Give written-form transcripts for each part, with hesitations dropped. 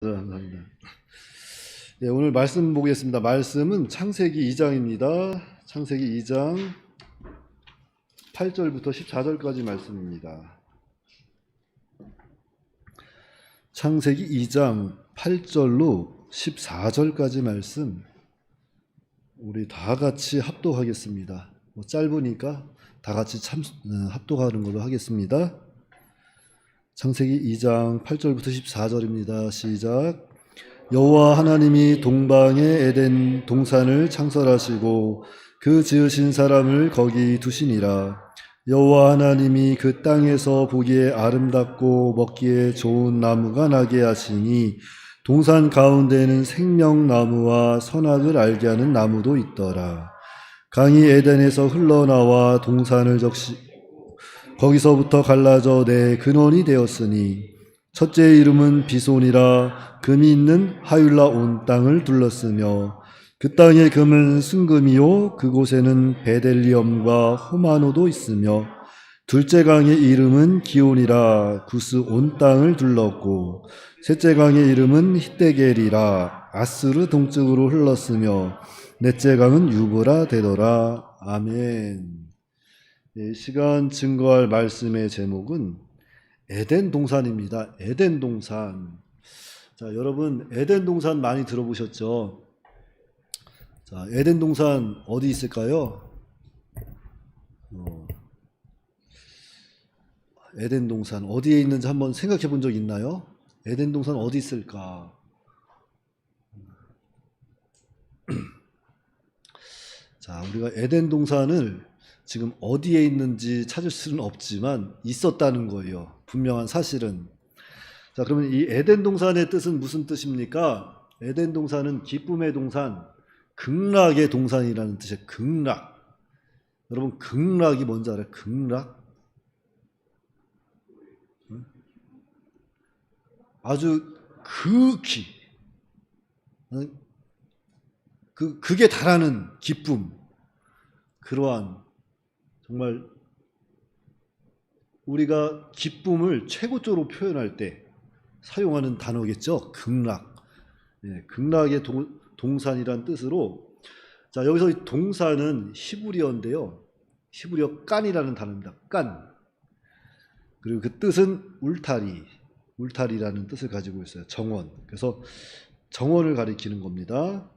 감사합니다. 네, 오늘 말씀 보겠습니다. 말씀은 창세기 2장입니다. 창세기 2장 8절부터 14절까지 말씀입니다. 창세기 2장 8절로 14절까지 말씀 우리 다 같이 합독하겠습니다. 짧으니까 다 같이 합독하는 걸로 하겠습니다. 창세기 2장 8절부터 14절입니다. 시작. 여호와 하나님이 동방에 에덴 동산을 창설하시고 그 지으신 사람을 거기 두시니라. 여호와 하나님이 그 땅에서 보기에 아름답고 먹기에 좋은 나무가 나게 하시니 동산 가운데에는 생명나무와 선악을 알게 하는 나무도 있더라. 강이 에덴에서 흘러나와 동산을 거기서부터 갈라져 내 근원이 되었으니 첫째 이름은 비손이라 금이 있는 하윌라 온 땅을 둘렀으며 그 땅의 금은 순금이요 그곳에는 베델리엄과 호마노도 있으며 둘째 강의 이름은 기온이라 구스 온 땅을 둘렀고 셋째 강의 이름은 히데겔이라 아스르 동쪽으로 흘렀으며 넷째 강은 유브라 되더라. 아멘. 시간 증거할 말씀의 제목은 에덴 동산입니다. 에덴 동산. 자, 여러분 에덴 동산 많이 들어보셨죠? 자, 에덴 동산 어디 있을까요? 에덴 동산 어디에 있는지 한번 생각해 본 적 있나요? 에덴 동산 어디 있을까? 자, 우리가 에덴 동산을 지금 어디에 있는지 찾을 수는 없지만 있었다는 거예요. 분명한 사실은. 자, 그러면 이 에덴 동산의 뜻은 무슨 뜻입니까? 에덴 동산은 기쁨의 동산, 극락의 동산이라는 뜻이에요. 극락. 여러분 극락이 뭔지 알아요? 극락? 아주 극히 극에 달하는 기쁨, 그러한 정말 우리가 기쁨을 최고조로 표현할 때 사용하는 단어겠죠. 극락. 예, 극락의 동산이란 뜻으로. 자, 여기서 이 동산은 히브리어인데요. 히브리어 깐이라는 단어입니다. 깐. 그리고 그 뜻은 울타리. 울타리라는 뜻을 가지고 있어요. 정원. 그래서 정원을 가리키는 겁니다.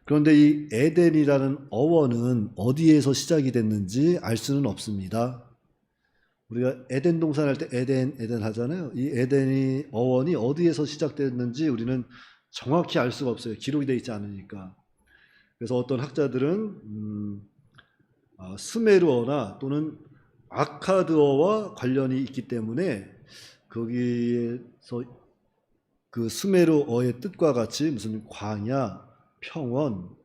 그런데 이 에덴이라는 어원은 어디에서 시작이 됐는지 알 수는 없습니다. 우리가 에덴 동산 할 때 에덴 하잖아요. 이 에덴이 어원이 어디에서 시작됐는지 우리는 정확히 알 수가 없어요. 기록이 되어 있지 않으니까. 그래서 어떤 학자들은 스메르어나 또는 아카드어와 관련이 있기 때문에 거기에서 그 스메르어의 뜻과 같이 무슨 광야, 평원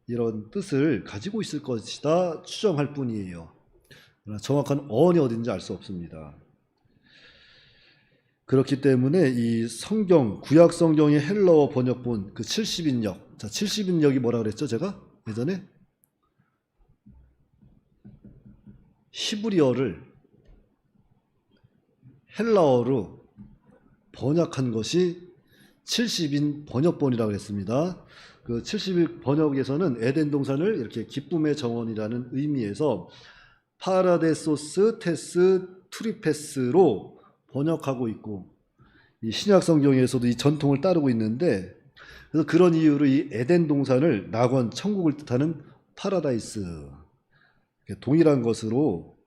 이런 뜻을 가지고 있을 것이다 추정할 뿐이에요. 그러나 정확한 어원이 어딘지 알 수 없습니다. 그렇기 때문에 이 성경, 구약 성경의 헬라어 번역본 그 70인역, 자 70인역이 뭐라 그랬죠 제가 예전에? 히브리어를 헬라어로 번역한 것이 70인 번역본이라고 했습니다. 그 70인 번역에서는 에덴 동산을 이렇게 기쁨의 정원이라는 의미에서 파라데소스 테스 투리페스로 번역하고 있고, 이 신약 성경에서도 이 전통을 따르고 있는데, 그래서 그런 이유로 이 에덴 동산을 낙원, 천국을 뜻하는 파라다이스, 동일한 것으로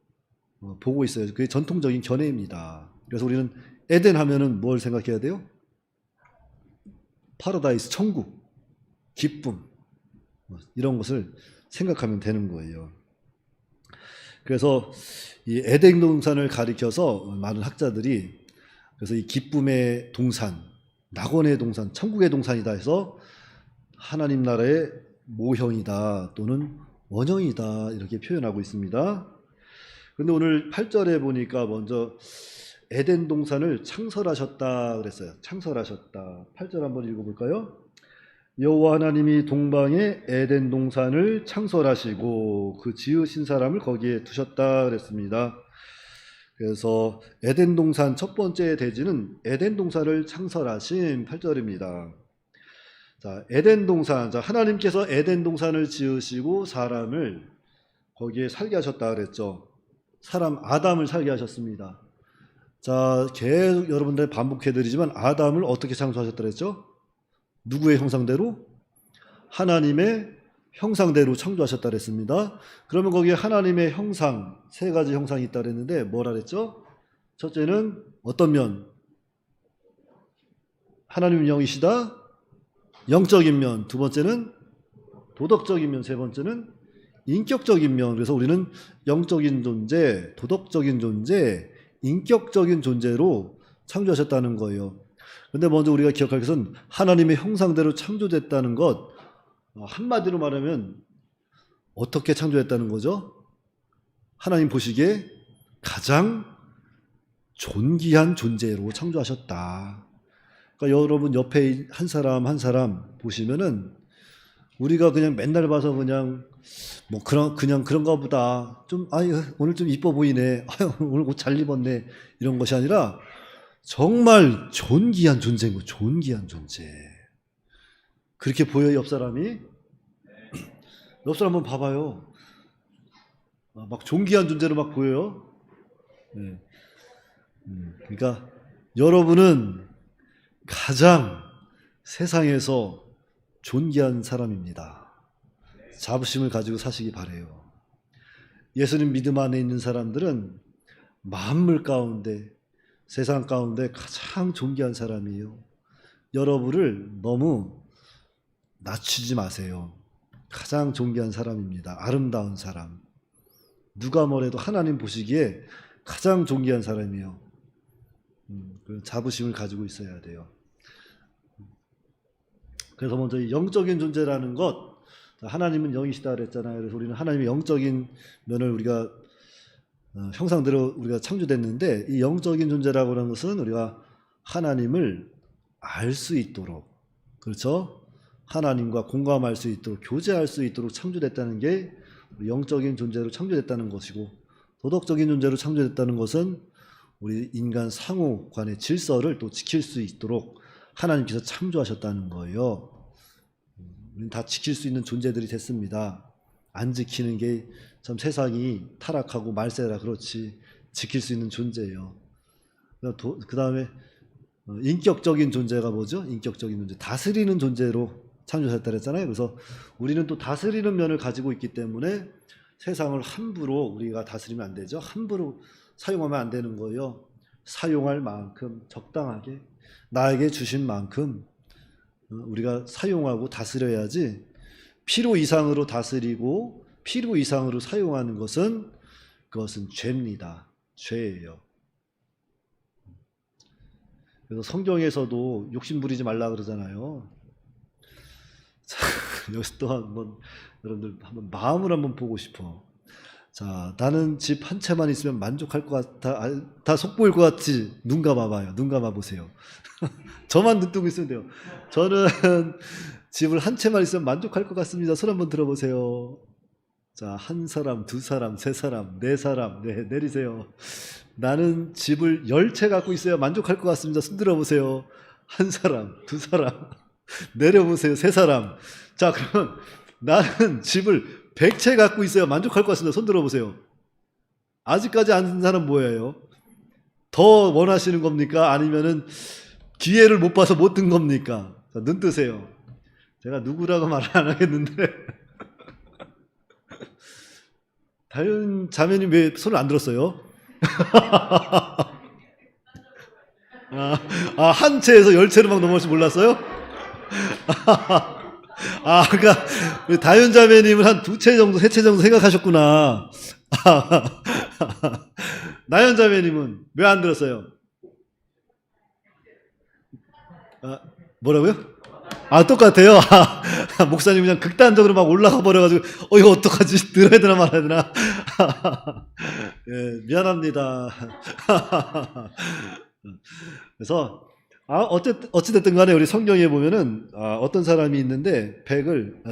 보고 있어요. 그게 전통적인 견해입니다. 그래서 우리는 에덴 하면은 뭘 생각해야 돼요? 파라다이스, 천국, 기쁨, 이런 것을 생각하면 되는 거예요. 그래서 이 에덴 동산을 가리켜서 많은 학자들이 그래서 이 기쁨의 동산, 낙원의 동산, 천국의 동산이다 해서 하나님 나라의 모형이다 또는 원형이다 이렇게 표현하고 있습니다. 그런데 오늘 8절에 보니까 먼저 에덴 동산을 창설하셨다 그랬어요. 창설하셨다. 8절 한번 읽어볼까요? 여호와 하나님이 동방에 에덴 동산을 창설하시고 그 지으신 사람을 거기에 두셨다 그랬습니다. 그래서 에덴 동산 첫 번째 대지는 에덴 동산을 창설하신 8절입니다. 자, 에덴 동산. 자, 하나님께서 에덴 동산을 지으시고 사람을 거기에 살게 하셨다 그랬죠. 사람 아담을 살게 하셨습니다. 자, 계속 여러분들 반복해 드리지만 아담을 어떻게 창조하셨다 그랬죠? 누구의 형상대로? 하나님의 형상대로 창조하셨다 그랬습니다. 그러면 거기에 하나님의 형상, 세 가지 형상이 있다 그랬는데 뭐라 그랬죠? 첫째는 어떤 면? 하나님은 영이시다. 영적인 면. 두 번째는 도덕적인 면. 세 번째는 인격적인 면. 그래서 우리는 영적인 존재, 도덕적인 존재, 인격적인 존재로 창조하셨다는 거예요. 그런데 먼저 우리가 기억할 것은 하나님의 형상대로 창조됐다는 것, 한마디로 말하면 어떻게 창조했다는 거죠? 하나님 보시기에 가장 존귀한 존재로 창조하셨다. 그러니까 여러분 옆에 한 사람 한 사람 보시면은 우리가 그냥 맨날 봐서 그냥 뭐 그냥 그런가 보다. 좀 아유 오늘 좀 이뻐 보이네. 아유 오늘 옷 잘 입었네. 이런 것이 아니라 정말 존귀한 존재인 거. 존귀한 존재. 그렇게 보여요, 옆 사람이? 옆 사람 한번 봐봐요. 막 존귀한 존재로 막 보여요. 네. 그러니까 여러분은 가장 세상에서 존귀한 사람입니다. 자부심을 가지고 사시기 바래요. 예수님 믿음 안에 있는 사람들은 만물 가운데, 세상 가운데 가장 존귀한 사람이에요. 여러분을 너무 낮추지 마세요. 가장 존귀한 사람입니다. 아름다운 사람. 누가 뭐래도 하나님 보시기에 가장 존귀한 사람이에요. 자부심을 가지고 있어야 돼요. 그래서 먼저 영적인 존재라는 것, 하나님은 영이시다 그랬잖아요. 그래서 우리는 하나님의 영적인 면을 우리가 형상대로 우리가 창조됐는데, 이 영적인 존재라고 하는 것은 우리가 하나님을 알 수 있도록, 그렇죠? 하나님과 공감할 수 있도록, 교제할 수 있도록 창조됐다는 게 영적인 존재로 창조됐다는 것이고, 도덕적인 존재로 창조됐다는 것은 우리 인간 상호 간의 질서를 또 지킬 수 있도록 하나님께서 창조하셨다는 거예요. 우리는 다 지킬 수 있는 존재들이 됐습니다. 안 지키는 게 참 세상이 타락하고 말세라 그렇지 지킬 수 있는 존재예요. 그 다음에 인격적인 존재가 뭐죠? 인격적인 존재, 다스리는 존재로 창조하셨다 그랬잖아요. 그래서 우리는 또 다스리는 면을 가지고 있기 때문에 세상을 함부로 우리가 다스리면 안 되죠. 함부로 사용하면 안 되는 거예요. 사용할 만큼 적당하게 나에게 주신 만큼 우리가 사용하고 다스려야지, 필요 이상으로 다스리고 필요 이상으로 사용하는 것은 그것은 죄입니다. 죄예요. 그래서 성경에서도 욕심 부리지 말라 그러잖아요. 자, 여기서 또 한번 여러분들 한번 마음을 한번 보고 싶어. 자, 나는 집 한 채만 있으면 만족할 것 같아. 다 속보일 것 같지? 눈 감아봐요. 눈 감아보세요. 저만 눈 뜨고 있으면 돼요. 저는 집을 한 채만 있으면 만족할 것 같습니다. 손 한번 들어보세요. 자, 한 사람, 두 사람, 세 사람, 네 사람, 네, 내리세요. 나는 집을 10채 갖고 있어야 만족할 것 같습니다. 손 들어보세요. 한 사람, 두 사람, 내려보세요. 세 사람. 자, 그러면 나는 집을 100채 갖고 있어야 만족할 것 같습니다. 손 들어보세요. 아직까지 안 든 사람 뭐예요? 더 원하시는 겁니까? 아니면은 기회를 못 봐서 못 든 겁니까? 자, 눈 뜨세요. 제가 누구라고 말을 안 하겠는데 다현 자매님 왜 손을 안 들었어요? 한 채에서 10채로 막 넘어갈 줄 몰랐어요? 그러니까 다현 자매님은 한 2채 정도, 3채 정도 생각하셨구나. 나연 자매님은 왜 안 들었어요? 뭐라고요? 똑같아요. 목사님 그냥 극단적으로 막 올라가 버려가지고 이거 어떡하지? 들어야 되나 말아야 되나? 예, 미안합니다. 그래서 어찌됐든 간에 우리 성경에 보면은 어떤 사람이 있는데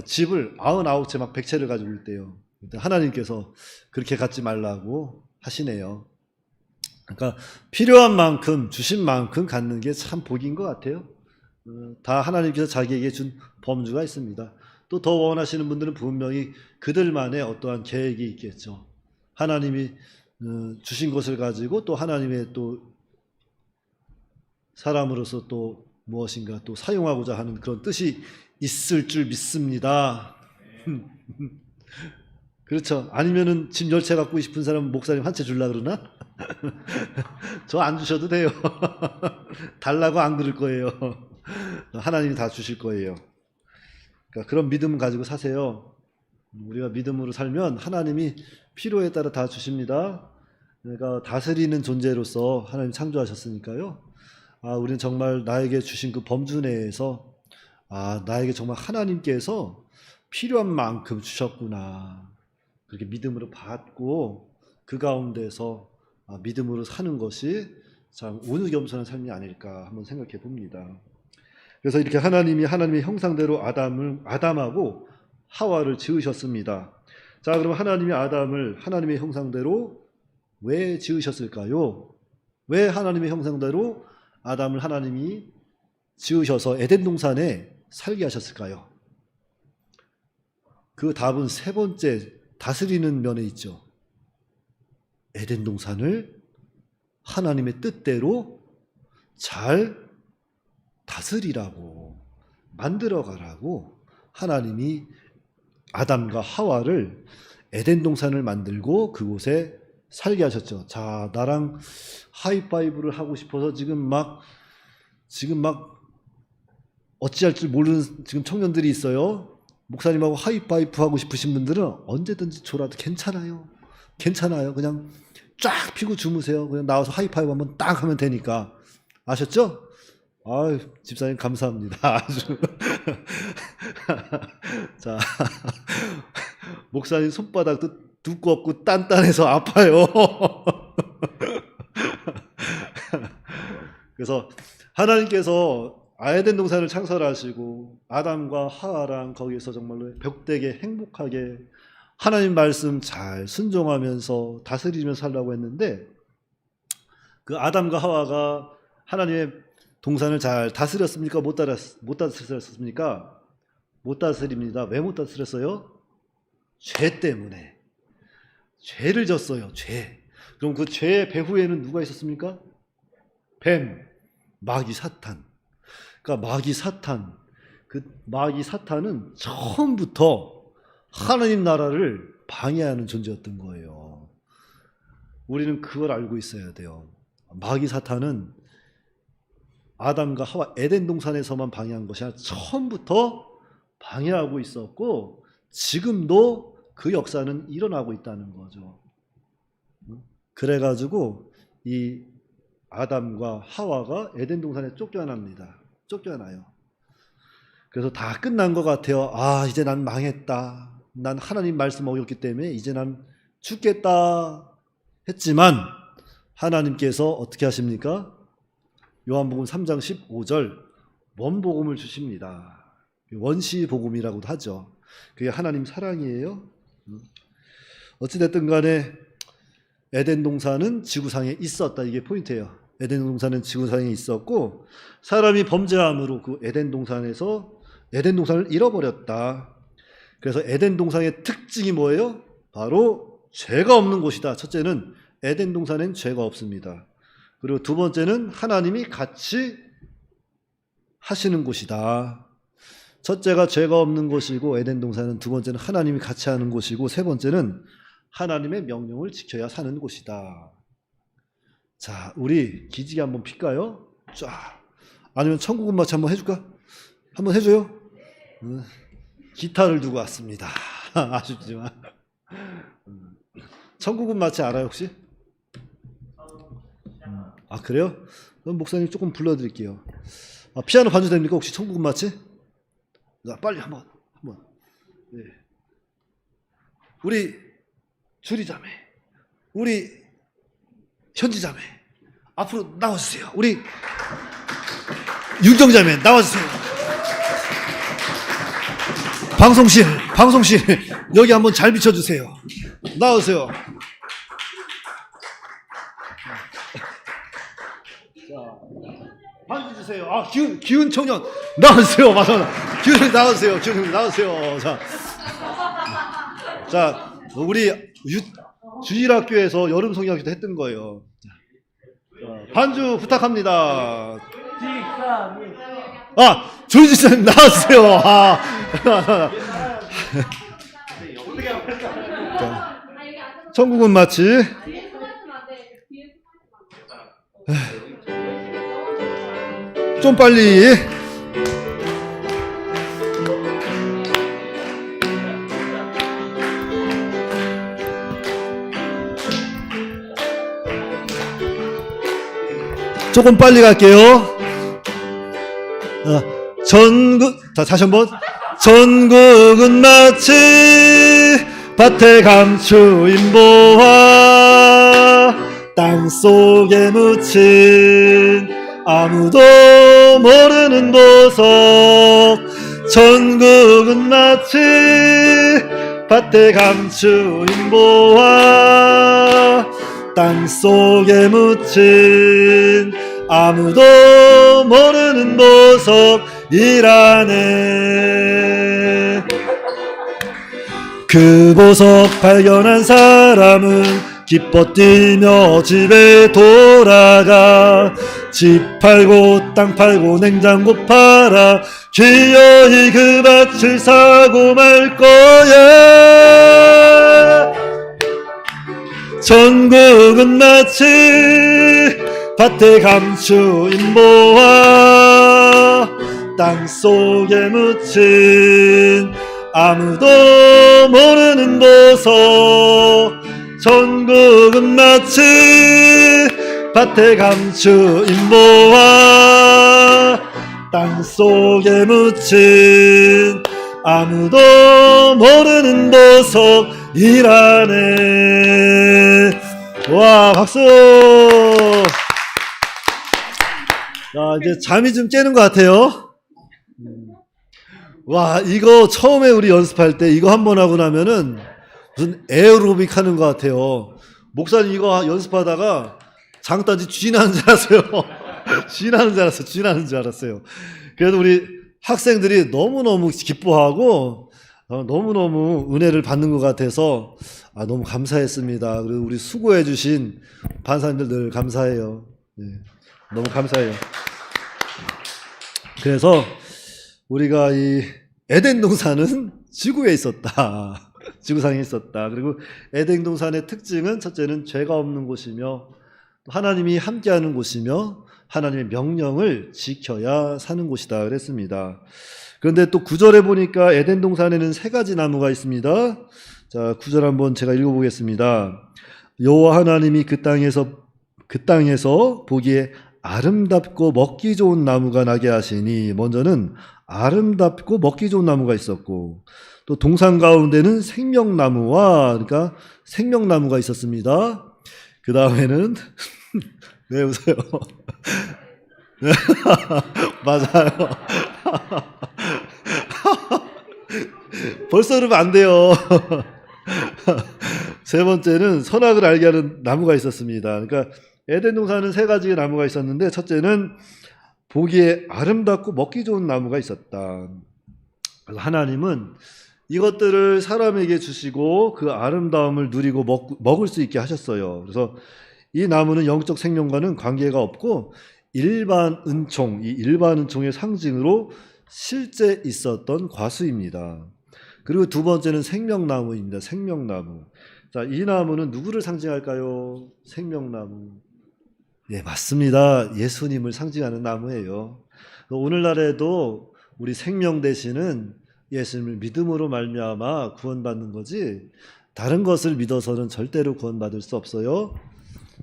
집을 99채 막 100채를 가지고 있대요. 하나님께서 그렇게 갖지 말라고 하시네요. 그러니까 필요한 만큼 주신 만큼 갖는 게 참 복인 것 같아요. 다 하나님께서 자기에게 준 범주가 있습니다. 또 더 원하시는 분들은 분명히 그들만의 어떠한 계획이 있겠죠. 하나님이 주신 것을 가지고 또 하나님의 또 사람으로서 또 무엇인가 또 사용하고자 하는 그런 뜻이 있을 줄 믿습니다. 그렇죠. 아니면은 집 10채 갖고 싶은 사람은 목사님 한 채 주려고 그러나? 저 안 주셔도 돼요. 달라고 안 그럴 거예요. 하나님이 다 주실 거예요. 그러니까 그런 믿음 가지고 사세요. 우리가 믿음으로 살면 하나님이 필요에 따라 다 주십니다. 그러니까 다스리는 존재로서 하나님 창조하셨으니까요. 우리는 정말 나에게 주신 그 범주 내에서 나에게 정말 하나님께서 필요한 만큼 주셨구나. 그렇게 믿음으로 받고 그 가운데서 믿음으로 사는 것이 참 온유겸손한 삶이 아닐까 한번 생각해 봅니다. 그래서 이렇게 하나님이 하나님의 형상대로 아담하고 하와를 지으셨습니다. 자, 그럼 하나님이 아담을 하나님의 형상대로 왜 지으셨을까요? 왜 하나님의 형상대로 아담을 하나님이 지으셔서 에덴 동산에 살게 하셨을까요? 그 답은 세 번째 다스리는 면에 있죠. 에덴 동산을 하나님의 뜻대로 잘 다스리라고 만들어가라고 하나님이 아담과 하와를 에덴 동산을 만들고 그곳에 살게 하셨죠. 자, 나랑 하이파이브를 하고 싶어서 지금 막 어찌할 줄 모르는 지금 청년들이 있어요. 목사님하고 하이파이브 하고 싶으신 분들은 언제든지 졸아도 괜찮아요. 그냥 쫙 피고 주무세요. 그냥 나와서 하이파이브 한번 딱 하면 되니까. 아셨죠? 집사님 감사합니다. 아주. 자, 목사님 손바닥도 두껍고 단단해서 아파요. 그래서 하나님께서 에덴 동산을 창설하시고 아담과 하와랑 거기서 정말로 벽되게 행복하게 하나님 말씀 잘 순종하면서 다스리면서 살라고 했는데 그 아담과 하와가 하나님의 동산을 잘 다스렸습니까? 못 다스렸습니까? 못 다스립니다. 왜 못 다스렸어요? 죄 때문에. 죄를 졌어요. 죄. 그럼 그 죄의 배후에는 누가 있었습니까? 뱀, 마귀 사탄. 그러니까 마귀 사탄은 처음부터 하나님 나라를 방해하는 존재였던 거예요. 우리는 그걸 알고 있어야 돼요. 마귀 사탄은 아담과 하와 에덴 동산에서만 방해한 것이 아니라 처음부터 방해하고 있었고 지금도 그 역사는 일어나고 있다는 거죠. 그래가지고 이 아담과 하와가 에덴 동산에 쫓겨나요. 그래서 다 끝난 것 같아요. 이제 난 망했다. 난 하나님 말씀 어겼기 때문에 이제 난 죽겠다 했지만 하나님께서 어떻게 하십니까? 요한복음 3장 15절 원복음을 주십니다. 원시복음이라고도 하죠. 그게 하나님 사랑이에요. 어찌됐든 간에 에덴 동산은 지구상에 있었다. 이게 포인트예요. 에덴 동산은 지구상에 있었고 사람이 범죄함으로 그 에덴 동산을 잃어버렸다. 그래서 에덴 동산의 특징이 뭐예요? 바로 죄가 없는 곳이다. 첫째는 에덴 동산엔 죄가 없습니다. 그리고 두 번째는 하나님이 같이 하시는 곳이다. 첫째가 죄가 없는 곳이고 에덴 동산은, 두 번째는 하나님이 같이 하는 곳이고, 세 번째는 하나님의 명령을 지켜야 사는 곳이다. 자, 우리 기지개 한번 필까요? 쫙. 아니면 천국은 마치 한번 해줄까? 한번 해줘요? 기타를 두고 왔습니다. 아쉽지만. 천국은 마치 알아요, 혹시? 그래요? 그럼 목사님 조금 불러드릴게요. 피아노 반주 됩니까? 혹시 천국은 마치? 자, 빨리 한번. 네. 우리 주리자매, 우리 현지자매, 앞으로 나와주세요. 우리 윤정자매 나와주세요. 방송실 여기 한번 잘 비춰주세요. 나오세요. 나와주세요. 아, 기운 청년 나와주세요. 맞아. 기운 나와주세요. 기운 나와주세요. 자, 우리 주일학교에서 여름 성경학교도 했던 거예요. 자, 반주 부탁합니다. 아, 조지사님 나와주세요. 자, 천국은 마치 좀 빨리. 조금 빨리 갈게요. 다시 한번. 전국은 마치 밭에 감추인 보화, 땅속에 묻힌 아무도 모르는 보석. 전국은 마치 밭에 감추인 보화, 땅속에 묻힌 아무도 모르는 보석이라네. 그 보석 발견한 사람은 기뻐 뛰며 집에 돌아가 집 팔고 땅 팔고 냉장고 팔아 기어이 그 밭을 사고 말 거야. 전국은 마치 밭에 감추인 보화, 땅속에 묻힌 아무도 모르는 보석. 전국은 마치 밭에 감추인 보화, 땅속에 묻힌 아무도 모르는 보석이라네. 와, 박수. 자, 이제 잠이 좀 깨는 것 같아요. 와, 이거 처음에 우리 연습할 때 이거 한번 하고 나면은 무슨 에어로빅 하는 것 같아요. 목사님 이거 연습하다가 장단지 쥐나는 줄 알았어요. 쥐나는 줄 알았어요. 그래도 우리 학생들이 너무너무 기뻐하고 너무너무 은혜를 받는 것 같아서 너무 감사했습니다. 그리고 우리 수고해 주신 반사님들 늘 감사해요. 네, 너무 감사해요. 그래서 우리가 이 에덴 동산은 지구에 있었다. 지구상에 있었다. 그리고 에덴 동산의 특징은 첫째는 죄가 없는 곳이며 하나님이 함께하는 곳이며 하나님의 명령을 지켜야 사는 곳이다 그랬습니다. 그런데 또 9절에 보니까 에덴 동산에는 3가지 나무가 있습니다. 자, 9절 한번 제가 읽어보겠습니다. 여호와 하나님이 그 땅에서 보기에 아름답고 먹기 좋은 나무가 나게 하시니, 먼저는 아름답고 먹기 좋은 나무가 있었고, 또 동산 가운데는 생명나무와, 그러니까 생명나무가 있었습니다. 그 다음에는 네, 웃어요. 맞아요. 벌써 그러면 안 돼요. 세 번째는 선악을 알게 하는 나무가 있었습니다. 그러니까 에덴 동산은 3가지의 나무가 있었는데, 첫째는 보기에 아름답고 먹기 좋은 나무가 있었다. 그래서 하나님은 이것들을 사람에게 주시고 그 아름다움을 누리고 먹을 수 있게 하셨어요. 그래서 이 나무는 영적 생명과는 관계가 없고 일반 은총, 이 일반 은총의 상징으로 실제 있었던 과수입니다. 그리고 두 번째는 생명나무입니다. 생명나무. 자, 이 나무는 누구를 상징할까요? 생명나무. 예, 맞습니다. 예수님을 상징하는 나무예요. 오늘날에도 우리 생명 되시는 예수님을 믿음으로 말미암아 구원받는 거지, 다른 것을 믿어서는 절대로 구원받을 수 없어요.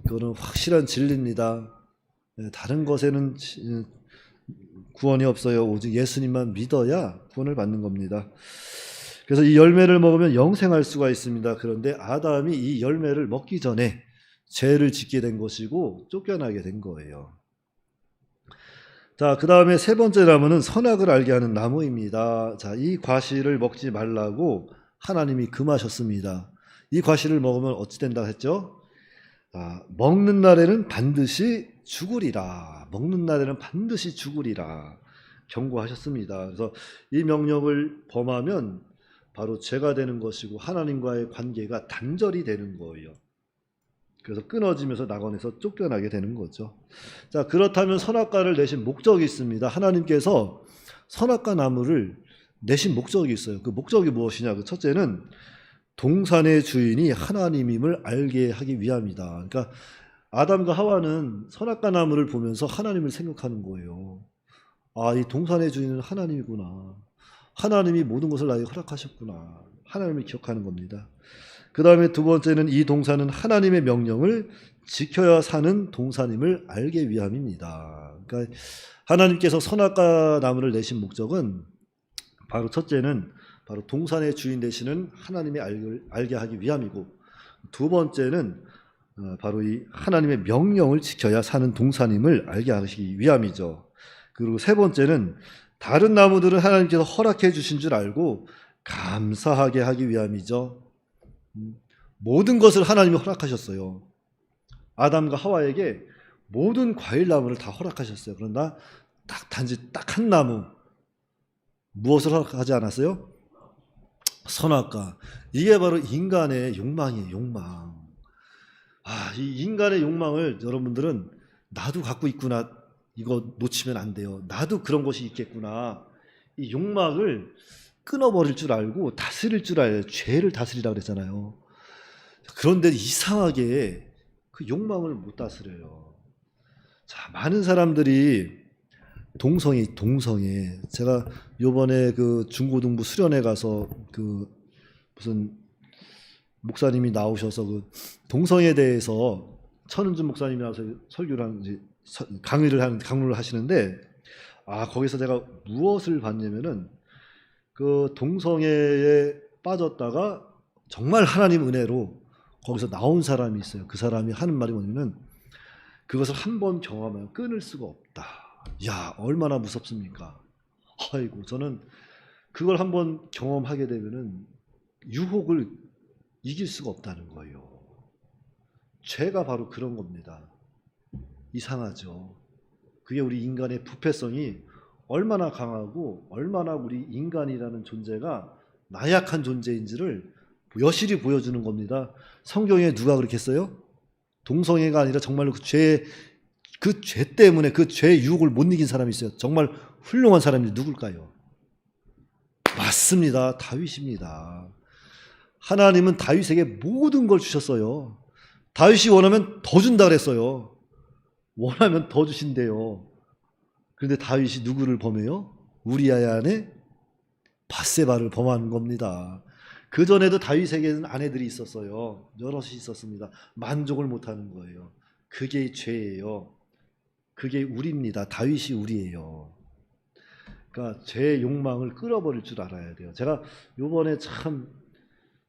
그거는 확실한 진리입니다. 다른 것에는 구원이 없어요. 오직 예수님만 믿어야 구원을 받는 겁니다. 그래서 이 열매를 먹으면 영생할 수가 있습니다. 그런데 아담이 이 열매를 먹기 전에 죄를 짓게 된 것이고 쫓겨나게 된 거예요. 자, 그 다음에 3번째 나무는 선악을 알게 하는 나무입니다. 자, 이 과실을 먹지 말라고 하나님이 금하셨습니다. 이 과실을 먹으면 어찌 된다 했죠? 먹는 날에는 반드시 죽으리라. 먹는 날에는 반드시 죽으리라 경고하셨습니다. 그래서 이 명령을 범하면 바로 죄가 되는 것이고 하나님과의 관계가 단절이 되는 거예요. 그래서 끊어지면서 낙원에서 쫓겨나게 되는 거죠. 자, 그렇다면 선악과를 내신 목적이 있습니다. 하나님께서 선악과 나무를 내신 목적이 있어요. 그 목적이 무엇이냐? 그 첫째는 동산의 주인이 하나님임을 알게 하기 위함이다. 그러니까 아담과 하와는 선악과 나무를 보면서 하나님을 생각하는 거예요. 아, 이 동산의 주인은 하나님이구나. 하나님이 모든 것을 나에게 허락하셨구나. 하나님을 기억하는 겁니다. 그 다음에 두 번째는 이 동산은 하나님의 명령을 지켜야 사는 동산임을 알게 위함입니다. 그러니까 하나님께서 선악과 나무를 내신 목적은 바로 첫째는 바로 동산의 주인 되시는 하나님의 알게 하기 위함이고, 두 번째는 바로 이 하나님의 명령을 지켜야 사는 동산임을 알게 하시기 위함이죠. 그리고 세 번째는 다른 나무들은 하나님께서 허락해 주신 줄 알고 감사하게 하기 위함이죠. 모든 것을 하나님이 허락하셨어요. 아담과 하와에게 모든 과일 나무를 다 허락하셨어요. 그러나 단지 딱 한 나무, 무엇을 허락하지 않았어요? 선악과. 이게 바로 인간의 욕망이에요. 욕망. 이 인간의 욕망을 여러분들은 나도 갖고 있구나, 이거 놓치면 안 돼요, 나도 그런 것이 있겠구나, 이 욕망을 끊어버릴 줄 알고 다스릴 줄 알아요. 죄를 다스리라고 그랬잖아요. 그런데 이상하게 그 욕망을 못 다스려요. 자, 많은 사람들이 동성애, 제가 요번에 그 중고등부 수련회 가서 그 무슨 목사님이 나오셔서 그 동성애에 대해서 천은준 목사님이 나와서 설교를 강론을 하시는데, 거기서 제가 무엇을 봤냐면은 그 동성애에 빠졌다가 정말 하나님 은혜로 거기서 나온 사람이 있어요. 그 사람이 하는 말이 뭐냐면, 그것을 한번 경험하면 끊을 수가 없다. 야, 얼마나 무섭습니까? 아이고, 저는 그걸 한번 경험하게 되면은 유혹을 이길 수가 없다는 거예요. 죄가 바로 그런 겁니다. 이상하죠. 그게 우리 인간의 부패성이 얼마나 강하고 얼마나 우리 인간이라는 존재가 나약한 존재인지를 여실히 보여주는 겁니다. 성경에 누가 그렇게 했어요? 동성애가 아니라 정말로 그 죄 때문에 그 죄의 유혹을 못 이긴 사람이 있어요. 정말 훌륭한 사람이 누굴까요? 맞습니다. 다윗입니다. 하나님은 다윗에게 모든 걸 주셨어요. 다윗이 원하면 더 준다 그랬어요. 원하면 더 주신대요. 그런데 다윗이 누구를 범해요? 우리아의 아내 밧세바를 범하는 겁니다. 그 전에도 다윗에게는 아내들이 있었어요. 여럿이 있었습니다. 만족을 못하는 거예요. 그게 죄예요. 그게 우리입니다. 다윗이 우리예요. 그러니까 죄의 욕망을 끌어버릴 줄 알아야 돼요. 제가 요번에 참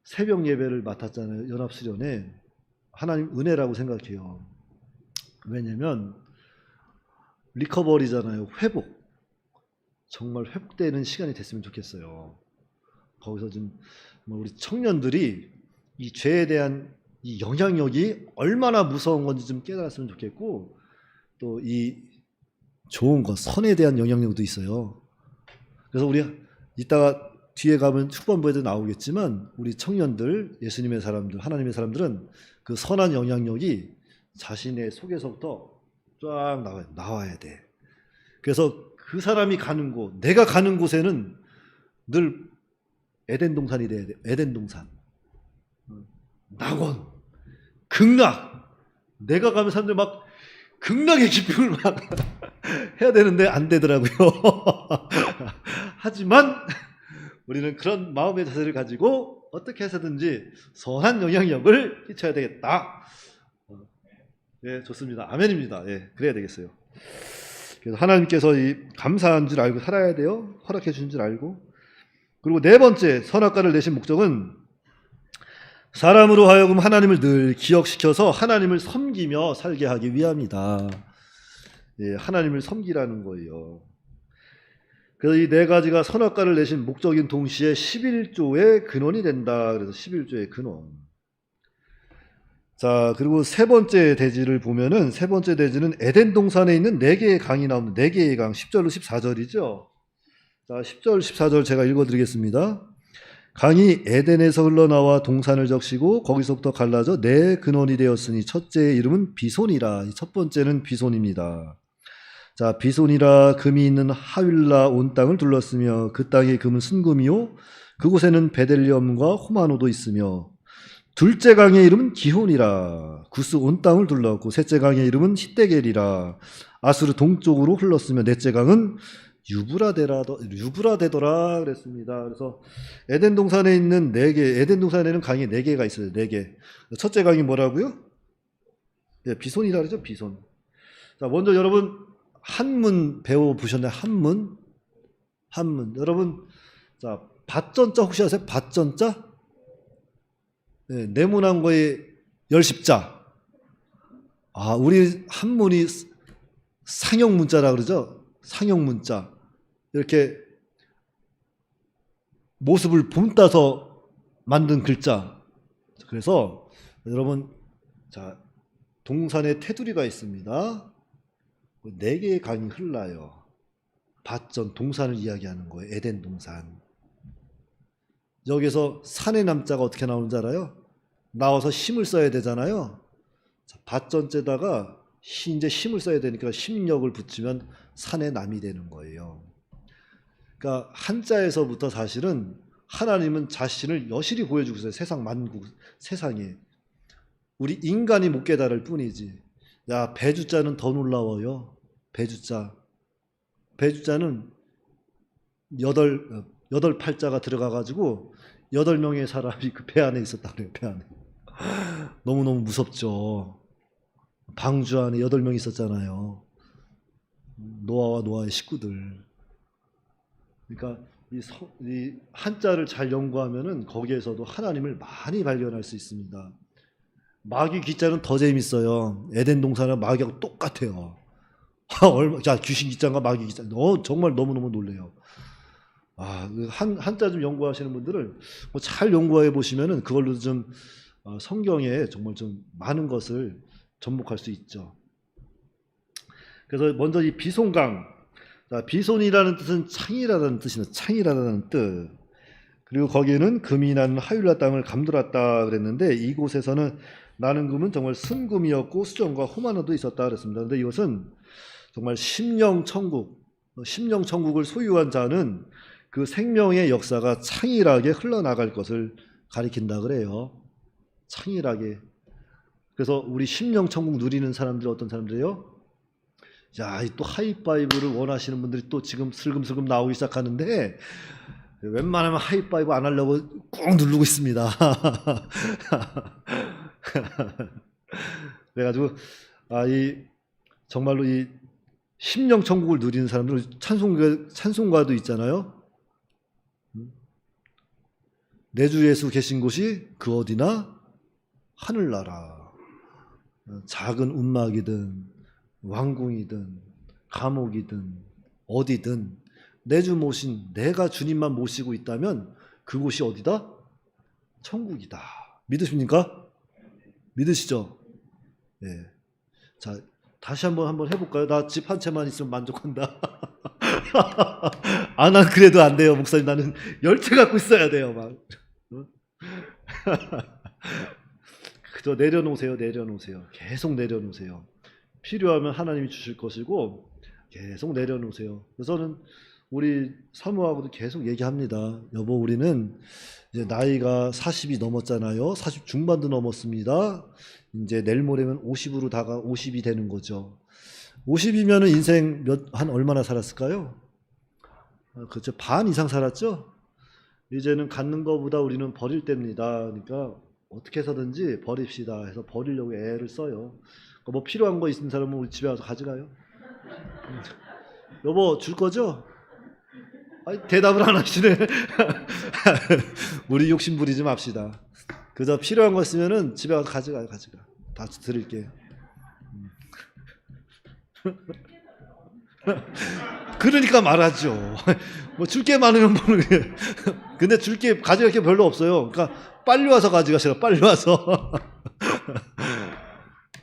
새벽 예배를 맡았잖아요. 연합수련회. 하나님 은혜라고 생각해요. 왜냐면 리커버리잖아요. 회복. 정말 회복되는 시간이 됐으면 좋겠어요. 거기서 좀 우리 청년들이 이 죄에 대한 이 영향력이 얼마나 무서운 건지 좀 깨달았으면 좋겠고, 또 이 좋은 것, 선에 대한 영향력도 있어요. 그래서 우리 이따가 뒤에 가면 후반부에도 나오겠지만, 우리 청년들, 예수님의 사람들, 하나님의 사람들은 그 선한 영향력이 자신의 속에서부터 쫙 나와야 돼. 그래서 그 사람이 가는 곳, 내가 가는 곳에는 늘 에덴 동산이 돼야 돼. 에덴 동산. 낙원, 극락. 내가 가면 사람들 막 극락의 기쁨을 막 해야 되는데 안 되더라고요. 하지만 우리는 그런 마음의 자세를 가지고 어떻게 해서든지 선한 영향력을 끼쳐야 되겠다. 예, 좋습니다. 아멘입니다. 예, 그래야 되겠어요. 그래서 하나님께서 이 감사한 줄 알고 살아야 돼요. 허락해 주신 줄 알고. 그리고 네 번째, 선악과를 내신 목적은 사람으로 하여금 하나님을 늘 기억시켜서 하나님을 섬기며 살게 하기 위함이다. 예, 하나님을 섬기라는 거예요. 그래서 이 네 가지가 선악과를 내신 목적인 동시에 11조의 근원이 된다. 그래서 11조의 근원. 자, 그리고 세 번째 대지를 보면은 세 번째 대지는 에덴 동산에 있는 네 개의 강이 나오는 네 개의 강 10절로 14절이죠. 자, 10절 14절 제가 읽어 드리겠습니다. 강이 에덴에서 흘러나와 동산을 적시고 거기서부터 갈라져 네 근원이 되었으니 첫째의 이름은 비손이라. 첫 번째는 비손입니다. 자, 비손이라 금이 있는 하윌라 온 땅을 둘렀으며 그 땅의 금은 순금이요 그곳에는 베델리엄과 호마노도 있으며 둘째 강의 이름은 기혼이라. 구스 온 땅을 둘렀고 셋째 강의 이름은 히데겔이라. 아수르 동쪽으로 흘렀으며 넷째 강은 유브라데더라 그랬습니다. 그래서 에덴 동산에 있는 네 개, 에덴 동산에는 강이 네 개가 있어요. 네 개. 첫째 강이 뭐라고요? 네, 비손이라 그러죠. 비손. 자, 먼저 여러분 한문 배워 보셨나요? 한문. 여러분, 자, 밭전자 혹시 아세요? 밭전자? 네, 네모난 거에 열십자. 아, 우리 한문이 상형 문자라 그러죠. 상형 문자. 이렇게 모습을 본따서 만든 글자. 그래서 여러분, 자, 동산에 테두리가 있습니다. 네 개의 강이 흘러요. 밭전 동산을 이야기하는 거예요. 에덴 동산. 여기서 산의 남자가 어떻게 나오는지 알아요? 나와서 힘을 써야 되잖아요. 밭전자에다가 이제 힘을 써야 되니까 힘력을 붙이면 산의 남이 되는 거예요. 그러니까 한자에서부터 사실은 하나님은 자신을 여실히 보여주고 있어요. 세상 만국, 세상에. 우리 인간이 못 깨달을 뿐이지. 야, 배주자는 더 놀라워요. 배주자. 배주자는 여덟 팔자가 들어가가지고 8명의 사람이 그 배 안에 있었다 그래요. 배 안에. 너무너무 무섭죠. 방주 안에 8명 있었잖아요. 노아와 노아의 식구들. 그러니까 이 한자를 잘 연구하면은 거기에서도 하나님을 많이 발견할 수 있습니다. 마귀 기자는 더 재밌어요. 에덴 동산은 마귀하고 똑같아요. 자, 귀신 기자가 마귀 기자. 정말 너무너무 놀래요. 아, 한자 좀 연구하시는 분들은 잘 연구해 보시면은 그걸로 좀 성경에 정말 좀 많은 것을 접목할 수 있죠. 그래서 먼저 이 비손강. 자, 비손이라는 뜻은 창이라는 뜻이나 창이라는 뜻. 그리고 거기에는 금이 나는 하윌라 땅을 감돌았다 그랬는데 이곳에서는 나는 금은 정말 순금이었고 수정과 호마노도 있었다 그랬습니다. 그런데 이것은 정말 심령천국을 소유한 자는 그 생명의 역사가 창일하게 흘러나갈 것을 가리킨다 그래요. 창일하게. 그래서 우리 심령천국 누리는 사람들이 어떤 사람들이에요? 야, 또 하이파이브를 원하시는 분들이 또 지금 슬금슬금 나오기 시작하는데 웬만하면 하이파이브 안 하려고 꾹 누르고 있습니다. 그래가지고 정말로 이 심령천국을 누리는 사람들은 찬송가도 있잖아요. 내 주 예수 계신 곳이 그 어디나 하늘나라. 작은 움막이든 왕궁이든 감옥이든 어디든 내 주 모신 내가 주님만 모시고 있다면 그곳이 어디다? 천국이다. 믿으십니까? 믿으시죠? 예. 자, 다시 한번 해볼까요? 나 집 한 채만 있으면 만족한다. 아, 난 그래도 안 돼요, 목사님. 나는 10채 갖고 있어야 돼요, 막. 그저 내려놓으세요. 계속 내려놓으세요. 필요하면 하나님이 주실 것이고 계속 내려놓으세요. 그래서 저는 우리 사모하고도 계속 얘기합니다. 여보, 우리는 이제 나이가 40이 넘었잖아요. 40 중반도 넘었습니다. 이제 내일 모레면 50이 되는 거죠. 50이면은 인생 한 얼마나 살았을까요? 그렇죠. 반 이상 살았죠. 이제는 갖는 것보다 우리는 버릴 때입니다. 그러니까 어떻게 해서든지 버립시다 해서 버리려고 애를 써요. 뭐 필요한 거 있는 사람은 우리 집에 와서 가져가요. 여보, 줄 거죠? 아니, 대답을 안 하시네. 우리 욕심 부리지 맙시다. 그저 필요한 거 있으면은 집에 와서 가져가. 다 드릴게. 그러니까 말하죠. 뭐 줄 게 많으면 뭐는. 근데 가져갈 게 별로 없어요. 그러니까 빨리 와서 가져가시라. 빨리 와서.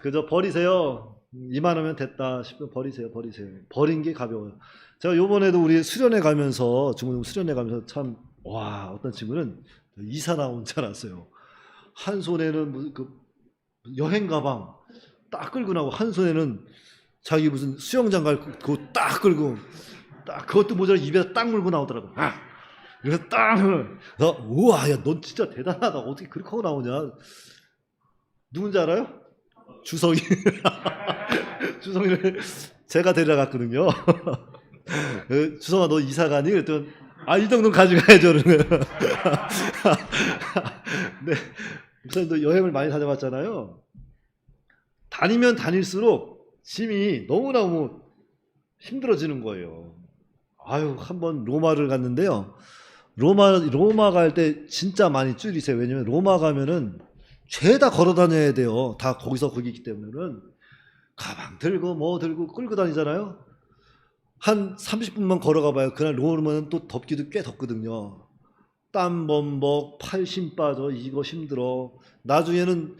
그저 버리세요. 이만하면 됐다 싶으면 버리세요. 버리세요. 버린 게 가벼워요. 제가 요번에도 우리 수련회 가면서 중국 수련회 가면서 참 와 어떤 친구는 이사 나온 줄 알았어요. 한 손에는 무슨 그 여행 가방 딱 끌고 나오고 한 손에는 자기 무슨 수영장 갈 그거 딱 끌고 딱 그것도 모자라 입에 딱 물고 나오더라고. 아, 그래서 딱 그래서 우와 야 넌 진짜 대단하다 어떻게 그렇게 하고 나오냐. 누군지 알아요? 주성이. 주성이를 제가 데려갔거든요. 주성아 너 이사 가니? 그랬더니 아 이 정도는 가져가야죠. 네, 목사님도 여행을 많이 다녀봤잖아요. 다니면 다닐수록 짐이 너무너무 힘들어지는 거예요. 아유 한번 로마를 갔는데요. 로마 갈 때 진짜 많이 줄이세요. 왜냐면 로마 가면은 죄다 걸어 다녀야 돼요. 다 거기서 거기기 때문에는 가방 들고 뭐 들고 끌고 다니잖아요. 한 30분만 걸어가 봐요. 그날 로마는 또 덥기도 꽤 덥거든요. 땀 범벅, 팔 심 빠져, 이거 힘들어. 나중에는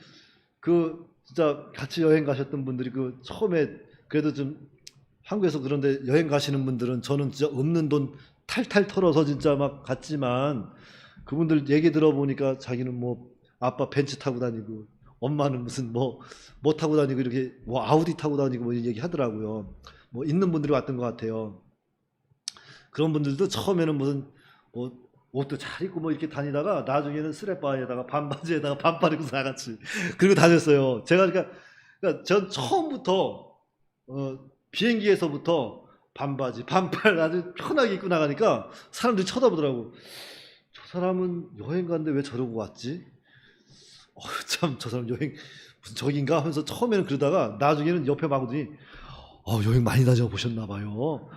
그 진짜 같이 여행 가셨던 분들이 그 처음에 그래도 좀 한국에서 그런데 여행 가시는 분들은 저는 진짜 없는 돈 탈탈 털어서 진짜 막 갔지만 그분들 얘기 들어보니까 자기는 뭐 아빠 벤츠 타고 다니고 엄마는 무슨 뭐 타고 다니고 이렇게 뭐 아우디 타고 다니고 뭐 얘기 하더라고요. 뭐 있는 분들이 왔던 것 같아요. 그런 분들도 처음에는 무슨 뭐 옷도 잘 입고 뭐 이렇게 다니다가 나중에는 스레바에다가 반바지에다가 반팔 입고 다 같이 그리고 다녔어요. 제가 그러니까 전 처음부터 비행기에서부터 반바지 반팔 아주 편하게 입고 나가니까 사람들이 쳐다보더라고. 저 사람은 여행 갔는데 왜 저러고 왔지? 참 저 사람 여행 무슨 저긴가 하면서 처음에는 그러다가 나중에는 옆에 봐보더니 여행 많이 다녀보셨나 봐요.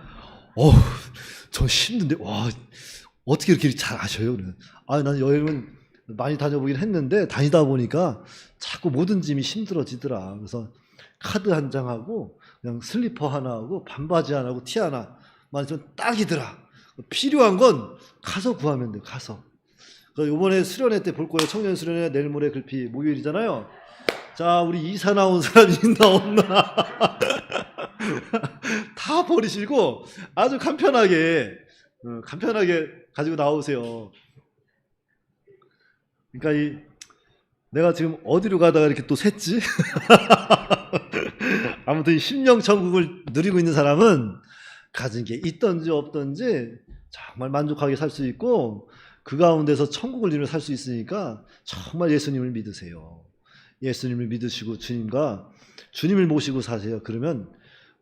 저 힘든데 와 어떻게 이렇게 잘 아셔요? 그래. 나는 여행은 많이 다녀보긴 했는데 다니다 보니까 자꾸 모든 짐이 힘들어지더라. 그래서 카드 한 장하고 그냥 슬리퍼 하나 하고 반바지 하나 하고 티 하나만 있으면 딱이더라. 필요한 건 가서 구하면 돼. 가서. 이번에 수련회 때 볼 거예요. 청년 수련회 내일 모레 글피 목요일이잖아요. 자 우리 이사 나온 사람이 있나 없나. 다 버리시고 아주 간편하게 가지고 나오세요. 그러니까 내가 지금 어디로 가다가 이렇게 또 샜지? 아무튼 이 심령 천국을 누리고 있는 사람은 가진 게 있든지 없든지 정말 만족하게 살 수 있고 그 가운데서 천국을 이루며 살 수 있으니까 정말 예수님을 믿으세요. 예수님을 믿으시고 주님을 모시고 사세요. 그러면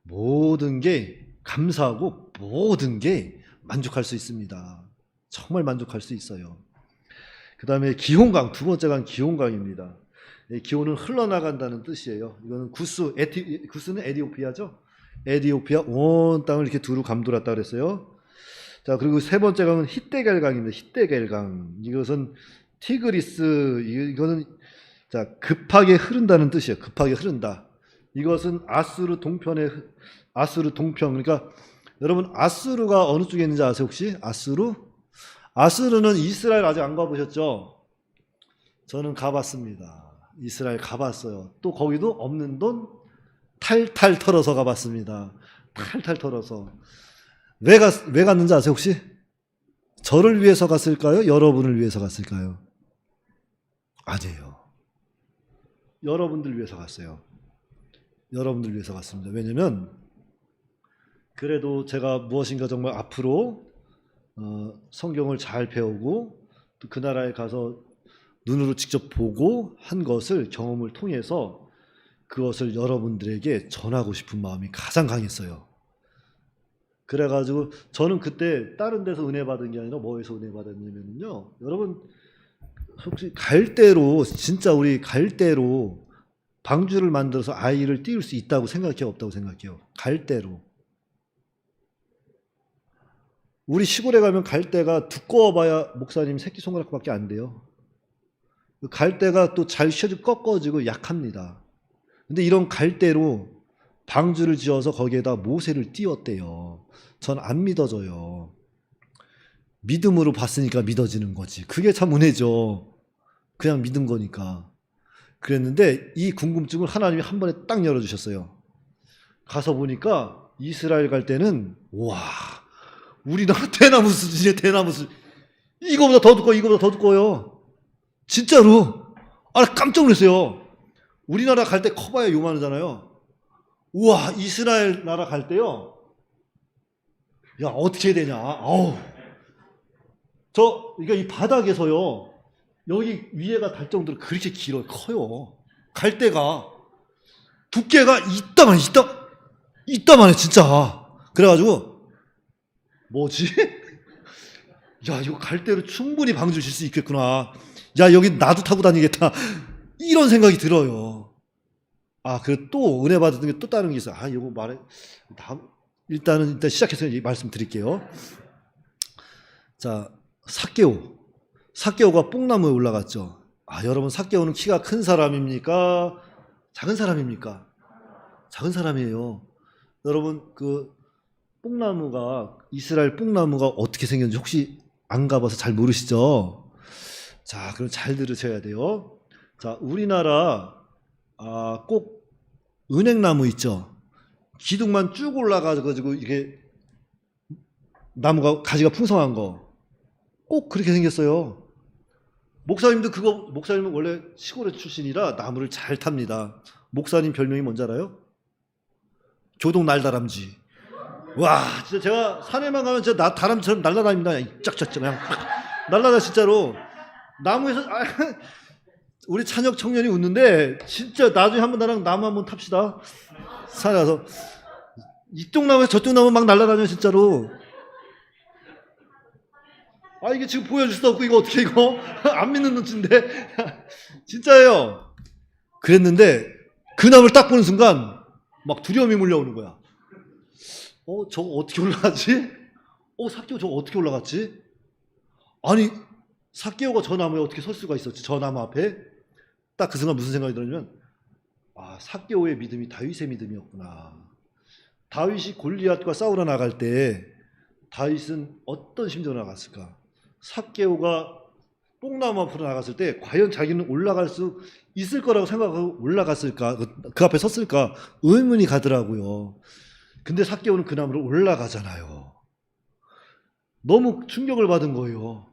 모든 게 감사하고 모든 게 만족할 수 있습니다. 정말 만족할 수 있어요. 그 다음에 기혼강, 두 번째 강 기혼강입니다. 기혼은 흘러나간다는 뜻이에요. 이거는 구스는 에디오피아죠. 에디오피아 온 땅을 이렇게 두루 감돌았다 그랬어요. 자 그리고 세 번째 강은 히데겔강입니다. 히데겔강 이것은 티그리스 이거는 자 급하게 흐른다는 뜻이에요. 급하게 흐른다. 이것은 아수르 동편 그러니까 여러분 아수르가 어느 쪽에 있는지 아세요 혹시? 아수르는 이스라엘 아직 안 가보셨죠? 저는 가봤습니다. 이스라엘 가봤어요. 또 거기도 없는 돈 탈탈 털어서 가봤습니다. 탈탈 털어서. 왜 갔는지 아세요 혹시? 저를 위해서 갔을까요? 여러분을 위해서 갔을까요? 아니에요. 여러분들 위해서 갔어요. 여러분들 위해서 갔습니다. 왜냐면 그래도 제가 무엇인가 정말 앞으로 성경을 잘 배우고 또 그 나라에 가서 눈으로 직접 보고 한 것을 경험을 통해서 그것을 여러분들에게 전하고 싶은 마음이 가장 강했어요. 그래가지고 저는 그때 다른 데서 은혜 받은 게 아니라 뭐에서 은혜 받았냐면요. 여러분 혹시 갈대로 진짜 우리 갈대로 방주를 만들어서 아이를 띄울 수 있다고 생각해요? 없다고 생각해요? 갈대로. 우리 시골에 가면 갈대가 두꺼워봐야 목사님 새끼손가락밖에 안 돼요. 갈대가 또 잘 셔지고 꺾어지고 약합니다. 근데 이런 갈대로 방주를 지어서 거기에다 모세를 띄웠대요. 전 안 믿어져요. 믿음으로 봤으니까 믿어지는 거지. 그게 참 은혜죠. 그냥 믿은 거니까. 그랬는데 이 궁금증을 하나님이 한 번에 딱 열어주셨어요. 가서 보니까 이스라엘 갈 때는 와, 우리나라 대나무 수준이에요. 대나무 수준. 이거보다 더 두꺼워, 이거보다 더 두꺼워요. 진짜로. 아, 깜짝 놀랐어요. 우리나라 갈 때 커봐야 요만하잖아요. 우와, 이스라엘 나라 갈 때요. 야, 어떻게 해야 되냐. 아우. 그러니까 이 바닥에서요. 여기 위에가 달 정도로 그렇게 길어요. 커요. 갈 데가. 두께가 이따만해, 진짜. 그래가지고, 뭐지? 야, 이거 갈 때로 충분히 방주 칠 수 있겠구나. 야, 여기 나도 타고 다니겠다. 이런 생각이 들어요. 아, 그리고 또 은혜 받았던 게 또 다른 게 있어요. 아, 이거 일단 시작해서 말씀드릴게요. 자, 삭개오가 뽕나무에 올라갔죠. 아, 여러분, 삭개오는 키가 큰 사람입니까? 작은 사람입니까? 작은 사람이에요. 여러분, 이스라엘 뽕나무가 어떻게 생겼는지 혹시 안 가봐서 잘 모르시죠? 자, 그럼 잘 들으셔야 돼요. 자, 우리나라, 꼭 은행나무 있죠? 기둥만 쭉 올라가가지고 이게 나무가 가지가 풍성한 거. 꼭 그렇게 생겼어요. 목사님은 원래 시골의 출신이라 나무를 잘 탑니다. 목사님 별명이 뭔지 알아요? 교동 날다람쥐. 와, 진짜 제가 산에만 가면 진짜 다람쥐처럼 날아다닙니다. 짝짝짝 그냥 날아다 진짜로. 나무에서 우리 찬혁 청년이 웃는데 진짜 나중에 한번 나랑 나무 한번 탑시다. 산에 가서 이쪽 나무에서 저쪽 나무 막 날아다녀 진짜로. 아, 이게 지금 보여줄 수도 없고 이거 어떻게 이거 안 믿는 눈치인데 진짜예요. 그랬는데 그 나무를 딱 보는 순간 막 두려움이 몰려오는 거야. 저거 어떻게 올라가지? 삭개오 저거 어떻게 올라갔지? 아니, 삭개오가 저 나무에 어떻게 설 수가 있었지? 저 나무 앞에? 딱 그 순간 무슨 생각이 들었냐면, 아, 삭개오의 믿음이 다윗의 믿음이었구나. 다윗이 골리앗과 싸우러 나갈 때 다윗은 어떤 심정으로 나갔을까? 삭개오가 뽕나무 앞으로 나갔을 때 과연 자기는 올라갈 수 있을 거라고 생각하고 올라갔을까? 그 앞에 섰을까? 의문이 가더라고요. 근데 삭개오는 그 나무를 올라가잖아요. 너무 충격을 받은 거예요.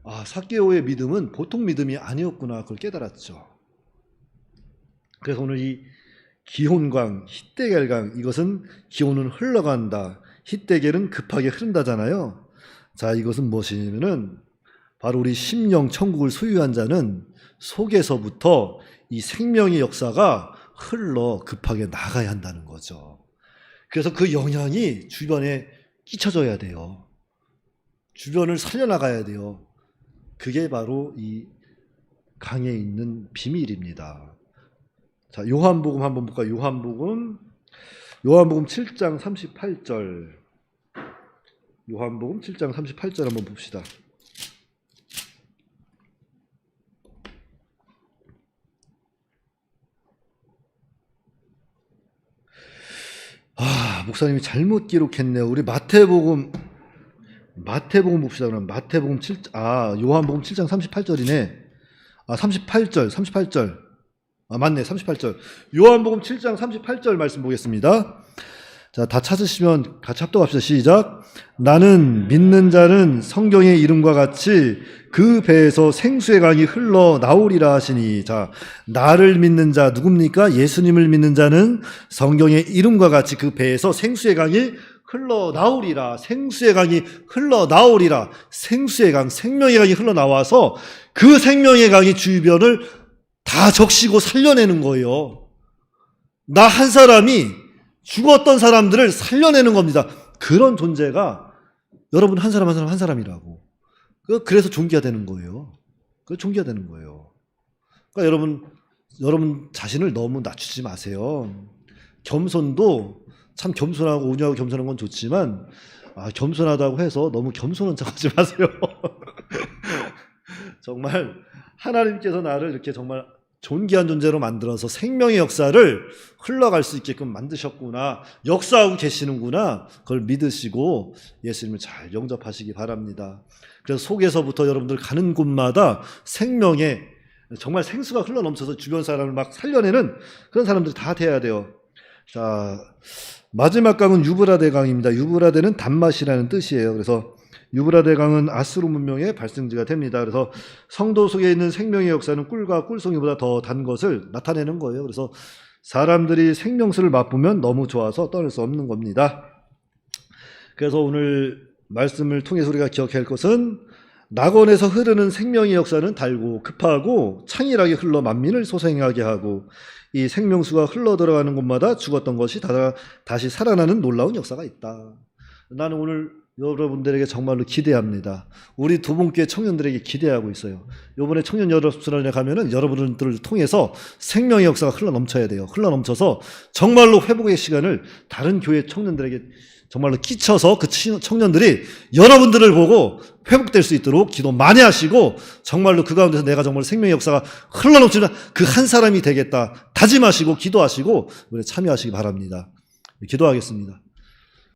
아, 삭개오의 믿음은 보통 믿음이 아니었구나. 그걸 깨달았죠. 그래서 오늘 이 기혼강, hit대겔강, 이것은 기혼은 흘러간다. hit대겔은 급하게 흐른다잖아요. 자, 이것은 무엇이냐면은 바로 우리 심령 천국을 소유한 자는 속에서부터 이 생명의 역사가 흘러 급하게 나가야 한다는 거죠. 그래서 그 영향이 주변에 끼쳐져야 돼요. 주변을 살려나가야 돼요. 그게 바로 이 강에 있는 비밀입니다. 자, 요한복음 한번 볼까요? 요한복음 7장 38절. 요한복음 7장 38절 한번 봅시다. 목사님이 잘못 기록했네요. 우리 마태복음 봅시다. 그럼 마태복음 요한복음 7장 38절이네. 38절. 맞네. 38절. 요한복음 7장 38절 말씀 보겠습니다. 자, 다 찾으시면 같이 합독합시다. 시작. 나는 믿는 자는 성경의 이름과 같이 그 배에서 생수의 강이 흘러 나오리라 하시니. 자, 나를 믿는 자 누굽니까? 예수님을 믿는 자는 성경의 이름과 같이 그 배에서 생수의 강이 흘러 나오리라. 생수의 강이 흘러 나오리라. 생수의 강, 생명의 강이 흘러 나와서 그 생명의 강이 주변을 다 적시고 살려내는 거예요. 나 한 사람이 죽었던 사람들을 살려내는 겁니다. 그런 존재가 여러분 한 사람이라고. 그래서 존귀가 되는 거예요. 존귀가 되는 거예요. 그러니까 여러분 자신을 너무 낮추지 마세요. 겸손도 참 겸손하고 온유하고 겸손한 건 좋지만 겸손하다고 해서 너무 겸손한 척하지 마세요. 정말 하나님께서 나를 이렇게 정말 존귀한 존재로 만들어서 생명의 역사를 흘러갈 수 있게끔 만드셨구나. 역사하고 계시는구나. 그걸 믿으시고 예수님을 잘 영접하시기 바랍니다. 그래서 속에서부터 여러분들 가는 곳마다 생명의 정말 생수가 흘러넘쳐서 주변 사람을 막 살려내는 그런 사람들이 다 돼야 돼요. 자, 마지막 강은 유브라데 강입니다. 유브라데는 단맛이라는 뜻이에요. 그래서 유브라데 강은 아수르 문명의 발생지가 됩니다. 그래서 성도 속에 있는 생명의 역사는 꿀과 꿀송이보다 더 단 것을 나타내는 거예요. 그래서 사람들이 생명수를 맛보면 너무 좋아서 떠날 수 없는 겁니다. 그래서 오늘 말씀을 통해서 우리가 기억해야 할 것은 낙원에서 흐르는 생명의 역사는 달고 급하고 창일하게 흘러 만민을 소생하게 하고 이 생명수가 흘러 들어가는 곳마다 죽었던 것이 다시 살아나는 놀라운 역사가 있다. 나는 오늘 여러분들에게 정말로 기대합니다. 우리 도봉교회 청년들에게 기대하고 있어요. 이번에 청년 여러분들에 가면은 여러분들을 통해서 생명의 역사가 흘러 넘쳐야 돼요. 흘러 넘쳐서 정말로 회복의 시간을 다른 교회 청년들에게 정말로 끼쳐서 그 청년들이 여러분들을 보고 회복될 수 있도록 기도 많이 하시고 정말로 그 가운데서 내가 정말 생명의 역사가 흘러넘치는 그 한 사람이 되겠다 다짐하시고 기도하시고 우리 참여하시기 바랍니다. 기도하겠습니다.